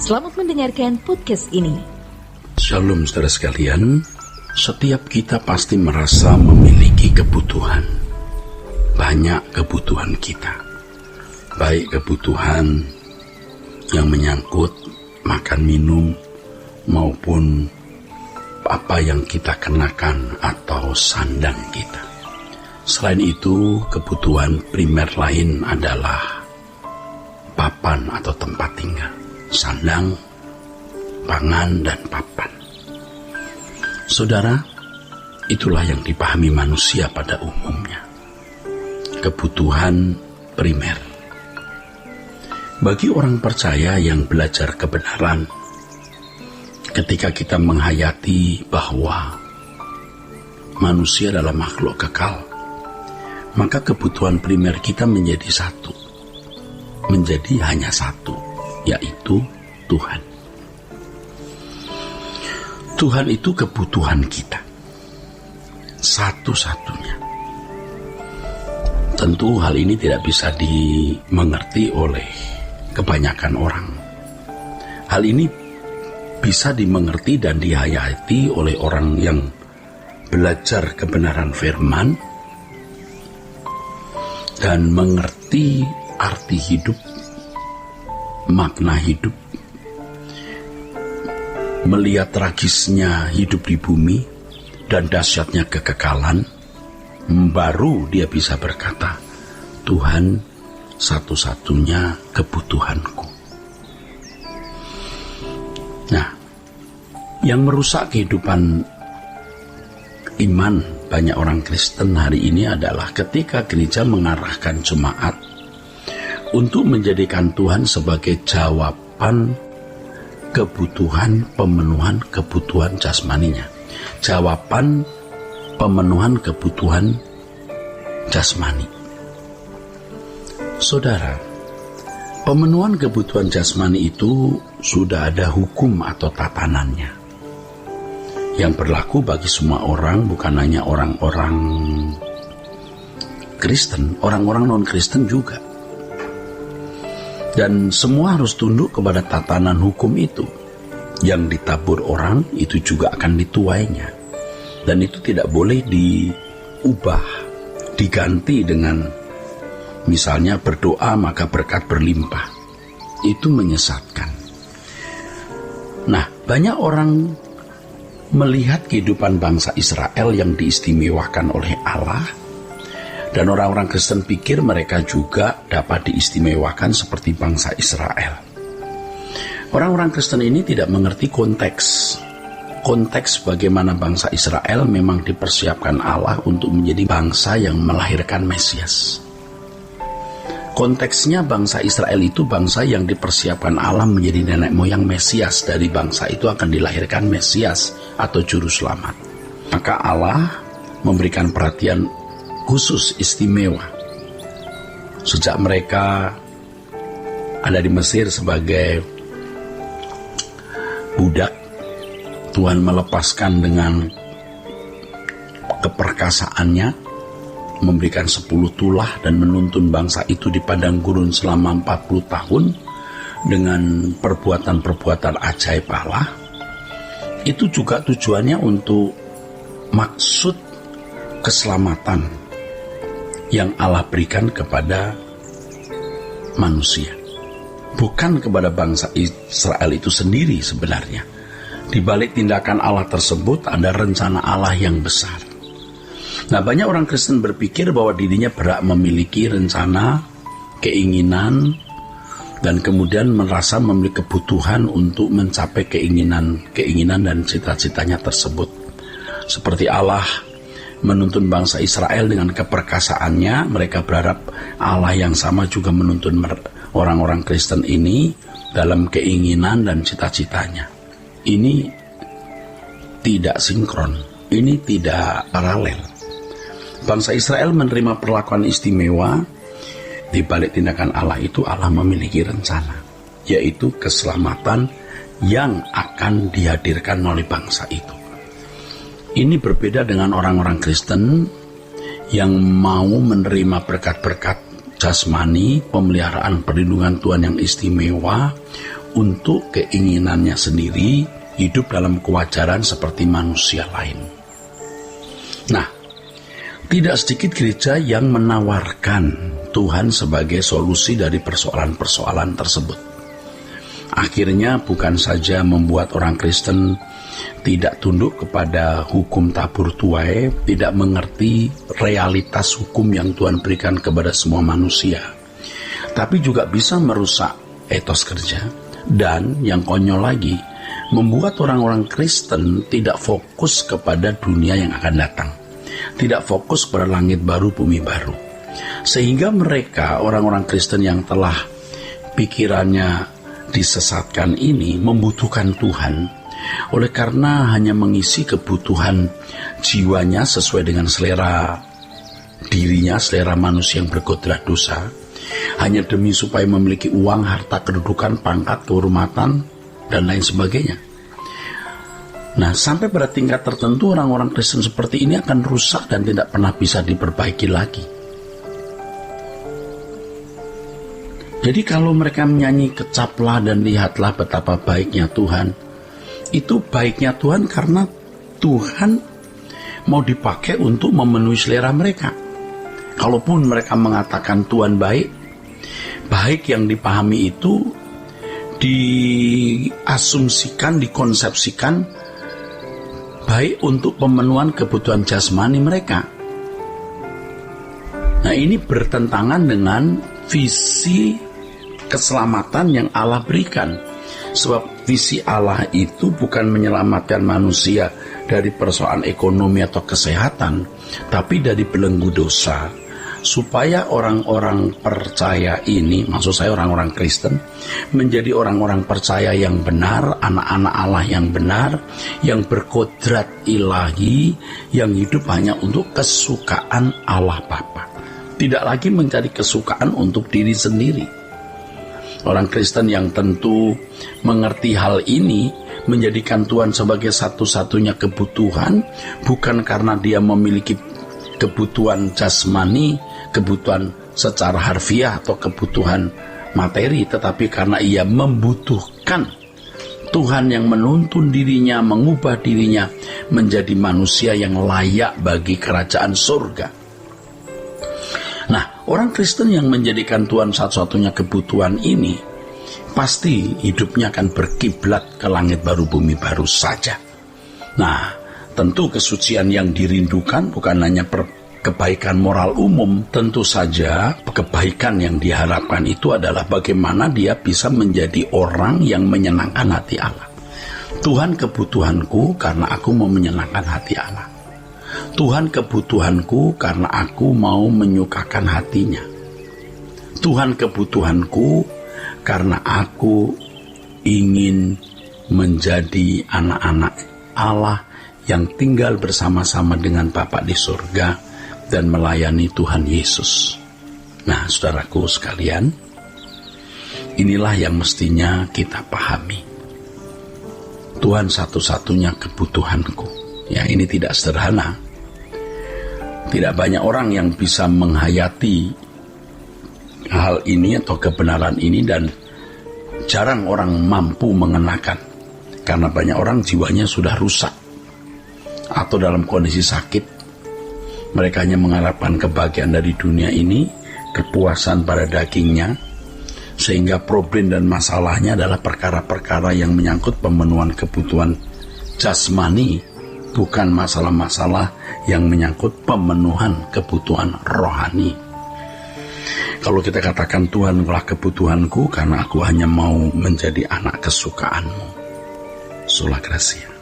Selamat mendengarkan podcast ini. Shalom saudara sekalian, setiap kita pasti merasa memiliki kebutuhan. Banyak kebutuhan kita. Baik kebutuhan yang menyangkut makan minum maupun apa yang kita kenakan atau sandang kita. Selain itu, kebutuhan primer lain adalah papan atau tempat tinggal, sandang, pangan, dan papan. Saudara, itulah yang dipahami manusia pada umumnya. Kebutuhan primer. Bagi orang percaya yang belajar kebenaran, ketika kita menghayati bahwa manusia adalah makhluk kekal, maka kebutuhan primer kita menjadi satu. Menjadi hanya satu, yaitu Tuhan. Tuhan itu kebutuhan kita, satu-satunya. Tentu hal ini tidak bisa dimengerti oleh kebanyakan orang. Hal ini bisa dimengerti dan dihayati oleh orang yang belajar kebenaran firman dan mengerti arti hidup, makna hidup, melihat tragisnya hidup di bumi dan dahsyatnya kekekalan, baru dia bisa berkata, Tuhan satu-satunya kebutuhanku. Nah, yang merusak kehidupan iman banyak orang Kristen hari ini adalah ketika gereja mengarahkan jemaat untuk menjadikan Tuhan sebagai jawaban kebutuhan pemenuhan kebutuhan jasmaninya. Jawaban pemenuhan kebutuhan jasmani. Saudara, pemenuhan kebutuhan jasmani itu sudah ada hukum atau tatanannya yang berlaku bagi semua orang, bukan hanya orang-orang Kristen, orang-orang non-Kristen juga. Dan semua harus tunduk kepada tatanan hukum itu. Yang ditabur orang, itu juga akan dituainya. Dan itu tidak boleh diubah, diganti dengan misalnya berdoa maka berkat berlimpah. Itu menyesatkan. Nah, banyak orang melihat kehidupan bangsa Israel yang diistimewakan oleh Allah, dan orang-orang Kristen pikir mereka juga dapat diistimewakan seperti bangsa Israel. Orang-orang Kristen ini tidak mengerti konteks bagaimana bangsa Israel memang dipersiapkan Allah untuk menjadi bangsa yang melahirkan Mesias. Konteksnya bangsa Israel itu bangsa yang dipersiapkan Allah menjadi nenek moyang Mesias. Dari bangsa itu akan dilahirkan Mesias atau Juru Selamat. Maka Allah memberikan perhatian khusus istimewa. Sejak mereka ada di Mesir sebagai budak, Tuhan melepaskan dengan keperkasaannya, memberikan 10 tulah dan menuntun bangsa itu di padang gurun selama 40 tahun dengan perbuatan-perbuatan ajaib Allah. Itu juga tujuannya untuk maksud keselamatan yang Allah berikan kepada manusia, bukan kepada bangsa Israel itu sendiri sebenarnya. Di balik tindakan Allah tersebut ada rencana Allah yang besar. Nah, banyak orang Kristen berpikir bahwa dirinya berhak memiliki rencana, keinginan, dan kemudian merasa memiliki kebutuhan untuk mencapai keinginan dan cita-citanya tersebut. Seperti Allah menuntun bangsa Israel dengan keperkasaannya, mereka berharap Allah yang sama juga menuntun orang-orang Kristen ini dalam keinginan dan cita-citanya. Ini tidak sinkron, ini tidak paralel. Bangsa Israel menerima perlakuan istimewa. Di balik tindakan Allah itu Allah memiliki rencana, yaitu keselamatan yang akan dihadirkan oleh bangsa itu. Ini berbeda dengan orang-orang Kristen yang mau menerima berkat-berkat jasmani, pemeliharaan perlindungan Tuhan yang istimewa untuk keinginannya sendiri, hidup dalam kewajaran seperti manusia lain. Nah, tidak sedikit gereja yang menawarkan Tuhan sebagai solusi dari persoalan-persoalan tersebut. Akhirnya bukan saja membuat orang Kristen tidak tunduk kepada hukum tabur tuai, tidak mengerti realitas hukum yang Tuhan berikan kepada semua manusia, tapi juga bisa merusak etos kerja. Dan yang konyol lagi, membuat orang-orang Kristen tidak fokus kepada dunia yang akan datang, tidak fokus pada langit baru, bumi baru. Sehingga mereka, orang-orang Kristen yang telah pikirannya disesatkan ini, membutuhkan Tuhan. Oleh karena hanya mengisi kebutuhan jiwanya sesuai dengan selera dirinya, selera manusia yang berkodrat dosa, hanya demi supaya memiliki uang, harta, kedudukan, pangkat, kehormatan, dan lain sebagainya. Nah, sampai pada tingkat tertentu orang-orang Kristen seperti ini akan rusak dan tidak pernah bisa diperbaiki lagi. Jadi kalau mereka menyanyi kecaplah dan lihatlah betapa baiknya Tuhan, itu baiknya Tuhan karena Tuhan mau dipakai untuk memenuhi selera mereka. Kalaupun mereka mengatakan Tuhan baik, baik yang dipahami itu diasumsikan, dikonsepsikan baik untuk pemenuhan kebutuhan jasmani mereka. Nah, ini bertentangan dengan visi keselamatan yang Allah berikan. Sebab visi Allah itu bukan menyelamatkan manusia dari persoalan ekonomi atau kesehatan, tapi dari belenggu dosa, supaya orang-orang percaya ini, maksud saya orang-orang Kristen, menjadi orang-orang percaya yang benar, anak-anak Allah yang benar, yang berkodrat ilahi, yang hidup hanya untuk kesukaan Allah Bapa, tidak lagi mencari kesukaan untuk diri sendiri. Orang Kristen yang tentu mengerti hal ini, menjadikan Tuhan sebagai satu-satunya kebutuhan, bukan karena dia memiliki kebutuhan jasmani, kebutuhan secara harfiah atau kebutuhan materi, tetapi karena ia membutuhkan Tuhan yang menuntun dirinya, mengubah dirinya menjadi manusia yang layak bagi kerajaan surga. Nah, orang Kristen yang menjadikan Tuhan satu-satunya kebutuhan ini, pasti hidupnya akan berkiblat ke langit baru, bumi baru saja. Nah, tentu kesucian yang dirindukan bukan hanya kebaikan moral umum, tentu saja kebaikan yang diharapkan itu adalah bagaimana dia bisa menjadi orang yang menyenangkan hati Allah. Tuhan kebutuhanku karena aku mau menyenangkan hati Allah. Tuhan kebutuhanku karena aku mau menyukakan hatinya. Tuhan kebutuhanku karena aku ingin menjadi anak-anak Allah yang tinggal bersama-sama dengan Bapa di surga dan melayani Tuhan Yesus. Nah, saudaraku sekalian, inilah yang mestinya kita pahami. Tuhan satu-satunya kebutuhanku. Ya, ini tidak sederhana. Tidak banyak orang yang bisa menghayati hal ini atau kebenaran ini, dan jarang orang mampu mengenakan. Karena banyak orang jiwanya sudah rusak atau dalam kondisi sakit. Mereka hanya mengharapkan kebahagiaan dari dunia ini, kepuasan pada dagingnya, sehingga problem dan masalahnya adalah perkara-perkara yang menyangkut pemenuhan kebutuhan jasmani, bukan masalah-masalah yang menyangkut pemenuhan kebutuhan rohani. Kalau kita katakan Tuhanlah kebutuhanku karena aku hanya mau menjadi anak kesukaanmu. Sola Gracia.